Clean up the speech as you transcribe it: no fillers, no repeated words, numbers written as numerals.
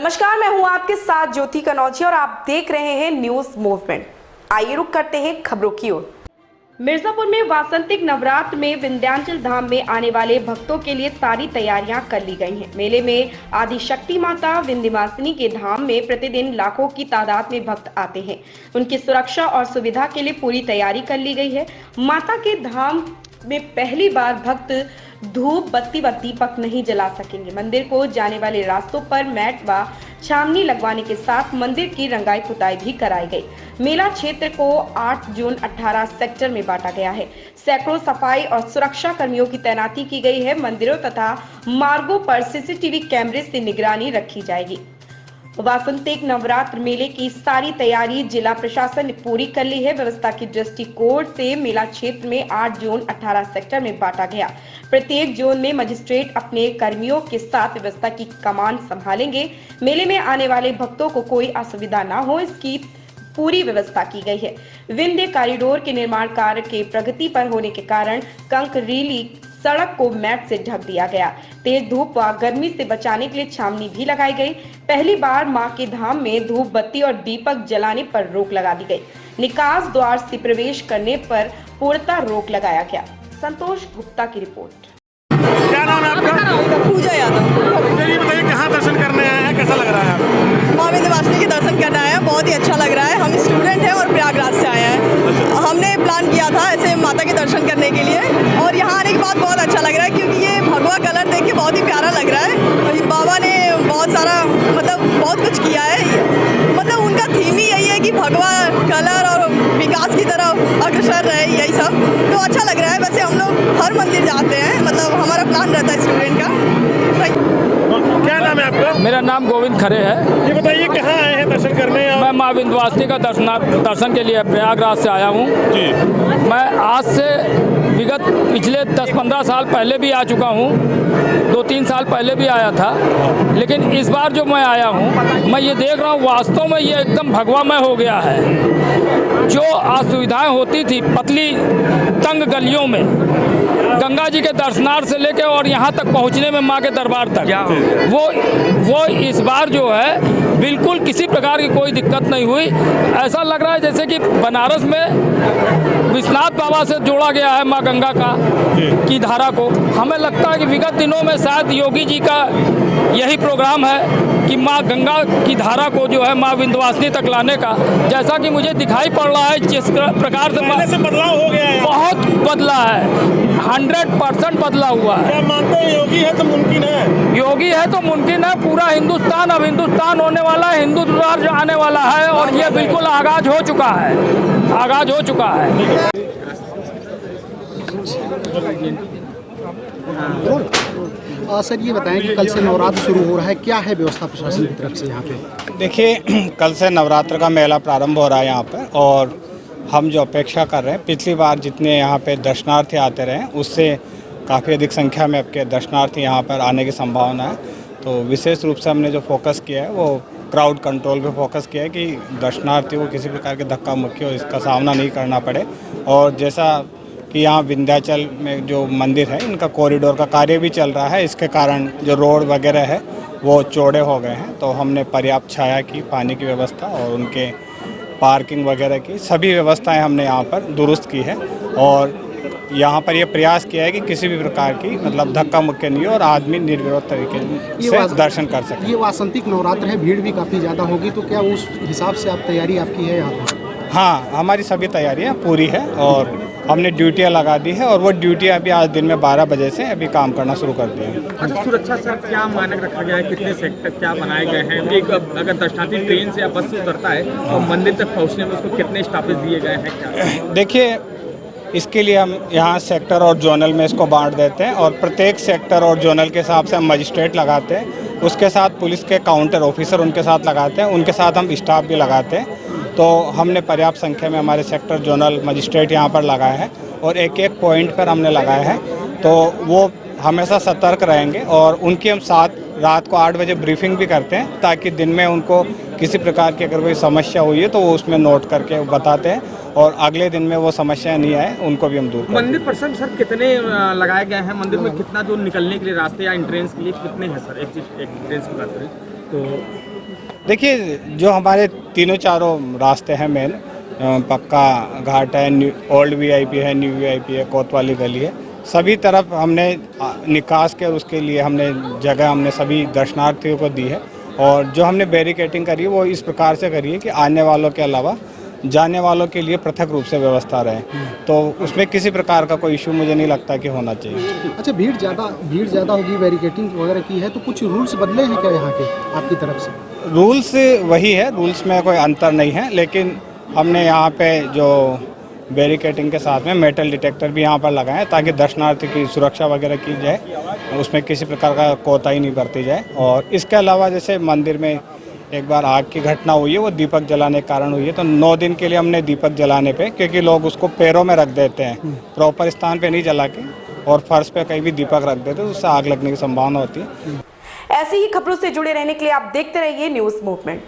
नमस्कार, मैं हूं आपके साथ ज्योति कनौजी और आप देख रहे हैं न्यूज मूवमेंट। आइए रुक करते हैं खबरों की ओर। मिर्जापुर में वासंतिक नवरात्र में विंध्याचल धाम में आने वाले भक्तों के लिए सारी तैयारियां कर ली गई हैं। मेले में आदिशक्ति माता विंध्यवासिनी के धाम में प्रतिदिन लाखों की तादाद में भक्त आते हैं। उनकी सुरक्षा और सुविधा के लिए पूरी तैयारी कर ली गई है। माता के धाम में पहली बार भक्त धूप बत्ती व दीपक नहीं जला सकेंगे। मंदिर को जाने वाले रास्तों पर मैट व छावनी लगवाने के साथ मंदिर की रंगाई पुताई भी कराई गई। मेला क्षेत्र को 8 जून 18 सेक्टर में बांटा गया है। सैकड़ों सफाई और सुरक्षा कर्मियों की तैनाती की गई है। मंदिरों तथा मार्गों पर सीसीटीवी कैमरे से निगरानी रखी जाएगी। वासंतिक नवरात्र मेले की सारी तैयारी जिला प्रशासन ने पूरी कर ली है। व्यवस्था की दृष्टिकोण से मेला क्षेत्र में 8 जोन 18 सेक्टर में बांटा गया। प्रत्येक जोन में मजिस्ट्रेट अपने कर्मियों के साथ व्यवस्था की कमान संभालेंगे। मेले में आने वाले भक्तों को कोई असुविधा न हो, इसकी पूरी व्यवस्था की गई है। विंध्य कॉरिडोर के निर्माण कार्य के प्रगति पर होने के कारण कंकरीली सड़क को मैट से ढक दिया गया। तेज धूप व गर्मी से बचाने के लिए छावनी भी लगाई गई। पहली बार मां के धाम में धूप बत्ती और दीपक जलाने पर रोक लगा दी गई। निकास द्वार से प्रवेश करने पर पूर्णतः रोक लगाया गया। संतोष गुप्ता की रिपोर्ट। क्या नाम है आपका? पूजा यादव। ये बताइए, कहाँ दर्शन करने आए हैं, कैसा लग रहा है आपको? माँ विंध्यवासिनी के दर्शन करने आए हैं, बहुत ही अच्छा लग रहा है। हम स्टूडेंट हैं और प्रयागराज से आए हैं। हमने प्लान किया था ऐसे माता के दर्शन करने के लिए और यहाँ आने के बाद बहुत अच्छा लग रहा है, क्योंकि ये भगवा कलर देख के बहुत ही प्यारा लग रहा है। बाबा ने बहुत सारा बहुत कुछ किया है। उनका थीम ही यही है कि भगवा कलर और विकास की तरफ अग्रसर रहे, यही सब तो अच्छा लग रहा है। वैसे हम लोग हर मंदिर जाते हैं, हमारा प्लान रहता है स्टूडेंट का। क्या नाम है आपका? मेरा नाम गोविंद खरे है। ये बताइए, कहाँ आए हैं दर्शन करने? मैं माँ विंध्यवासिनी का दर्शन के लिए प्रयागराज से आया हूँ जी। मैं आज से विगत पिछले 10-15 साल पहले भी आ चुका हूँ, 2-3 साल पहले भी आया था, लेकिन इस बार जो मैं आया हूँ मैं ये देख रहा हूँ वास्तव में ये एकदम भगवामय हो गया है। जो असुविधाएं होती थी पतली तंग गलियों में, गंगा जी के दर्शनार्थ से लेकर और यहाँ तक पहुँचने में माँ के दरबार तक, वो इस बार जो है बिल्कुल किसी प्रकार की कोई दिक्कत नहीं हुई। ऐसा लग रहा है जैसे कि बनारस में विश्वनाथ बाबा से जोड़ा गया है माँ गंगा की धारा को। हमें लगता है कि विगत दिनों में शायद योगी जी का यही प्रोग्राम है कि माँ गंगा की धारा को जो है माँ विंध्यवासिनी तक लाने का, जैसा कि मुझे दिखाई पड़ रहा है जिस प्रकार से बदलाव हो गया है, बहुत बदला है, 100% बदला हुआ है। क्या मानते हैं योगी है तो मुमकिन है? योगी है तो मुमकिन है। पूरा हिंदुस्तान अब हिंदुस्तान होने वाला है, हिंदू राज आने वाला है और ये बिल्कुल आगाज हो चुका है, आगाज हो चुका है। सर ये बताएं कि कल से नवरात्र शुरू हो रहा है, क्या है व्यवस्था प्रशासन की तरफ से यहाँ पे? देखिए, कल से नवरात्र का मेला प्रारंभ हो रहा है यहाँ पर और हम जो अपेक्षा कर रहे हैं, पिछली बार जितने यहाँ पे दर्शनार्थी आते रहे उससे काफ़ी अधिक संख्या में आपके दर्शनार्थी यहाँ पर आने की संभावना है। तो विशेष रूप से हमने जो फोकस किया है वो क्राउड कंट्रोल पे फोकस किया है कि दर्शनार्थी को किसी प्रकार के धक्का मुक्की हो इसका सामना नहीं करना पड़े। और जैसा कि यहाँ विंध्याचल में जो मंदिर है इनका कॉरिडोर का कार्य भी चल रहा है, इसके कारण जो रोड वगैरह है वो चौड़े हो गए हैं। तो हमने पर्याप्त छाया की, पानी की व्यवस्था और उनके पार्किंग वगैरह की सभी व्यवस्थाएं हमने यहाँ पर दुरुस्त की है और यहाँ पर ये प्रयास किया है कि किसी भी प्रकार की धक्का मुक्की नहीं हो और आदमी निर्विरोध तरीके से दर्शन कर सके। ये वासंतिक नवरात्र है, भीड़ भी काफ़ी ज़्यादा होगी, तो क्या उस हिसाब से आप तैयारी आपकी है यहाँ पर? हाँ, हमारी सभी तैयारियाँ पूरी है और हमने ड्यूटियाँ लगा दी है और वो ड्यूटियाँ अभी आज दिन में 12 बजे से अभी काम करना शुरू कर दी है। अच्छा, सुरक्षा सर क्या मानक रखा गया है? कितने सेक्टर क्या बनाए गए हैं? एक अगर दर्शनार्थी ट्रेन से या बस से उतरता है तो मंदिर तक पहुंचने में उसको कितने स्टॉपेज दिए गए हैं? क्या देखिए, इसके लिए हम यहाँ सेक्टर और जोनल में इसको बांट देते हैं और प्रत्येक सेक्टर और जोनल के हिसाब से हम मजिस्ट्रेट लगाते हैं, उसके साथ पुलिस के काउंटर ऑफिसर उनके साथ लगाते हैं, उनके साथ हम स्टाफ भी लगाते हैं। तो हमने पर्याप्त संख्या में हमारे सेक्टर जोनल मजिस्ट्रेट यहाँ पर लगाए हैं और एक एक पॉइंट पर हमने लगाए हैं। तो वो हमेशा सतर्क रहेंगे और उनकी हम रात को 8 बजे ब्रीफिंग भी करते हैं ताकि दिन में उनको किसी प्रकार की अगर कोई समस्या हुई है तो वो उसमें नोट करके बताते हैं और अगले दिन में वो समस्या नहीं आए उनको भी हम दूर करते हैं। मंदिर पर सर कितने लगाए गए हैं? मंदिर में कितना जो निकलने के लिए रास्ते या एंट्रेंस के लिए कितने हैं सर? एक एंट्रेंस की बात करें तो देखिए, जो हमारे तीनों चारों रास्ते हैं मेन, पक्का घाट है, ओल्ड वीआईपी है, न्यू वीआईपी है, कोतवाली गली है, सभी तरफ हमने निकास के और उसके लिए हमने जगह हमने सभी दर्शनार्थियों को दी है। और जो हमने बैरिकेटिंग करी है वो इस प्रकार से करी है कि आने वालों के अलावा जाने वालों के लिए पृथक रूप से व्यवस्था रहे, तो उसमें किसी प्रकार का कोई इशू मुझे नहीं लगता कि होना चाहिए। अच्छा, भीड़ ज़्यादा होगी, बैरिकेटिंग वगैरह की है, तो कुछ रूल्स बदले हैं क्या यहाँ के आपकी तरफ से? रूल्स वही है, रूल्स में कोई अंतर नहीं है, लेकिन हमने यहाँ पे जो बैरिकेटिंग के साथ में मेटल डिटेक्टर भी यहाँ पर लगाए हैं ताकि दर्शनार्थी की सुरक्षा वगैरह की जाए, उसमें किसी प्रकार का कोताही नहीं बरती जाए। और इसके अलावा जैसे मंदिर में एक बार आग की घटना हुई है, वो दीपक जलाने के कारण हुई है, तो 9 दिन के लिए हमने दीपक जलाने पे, क्योंकि लोग उसको पैरों में रख देते हैं, प्रॉपर स्थान पे नहीं जला के और फर्श पे कहीं भी दीपक रख देते हैं, उससे आग लगने की संभावना होती है। ऐसी ही खबरों से जुड़े रहने के लिए आप देखते रहिए न्यूज़ मूवमेंट।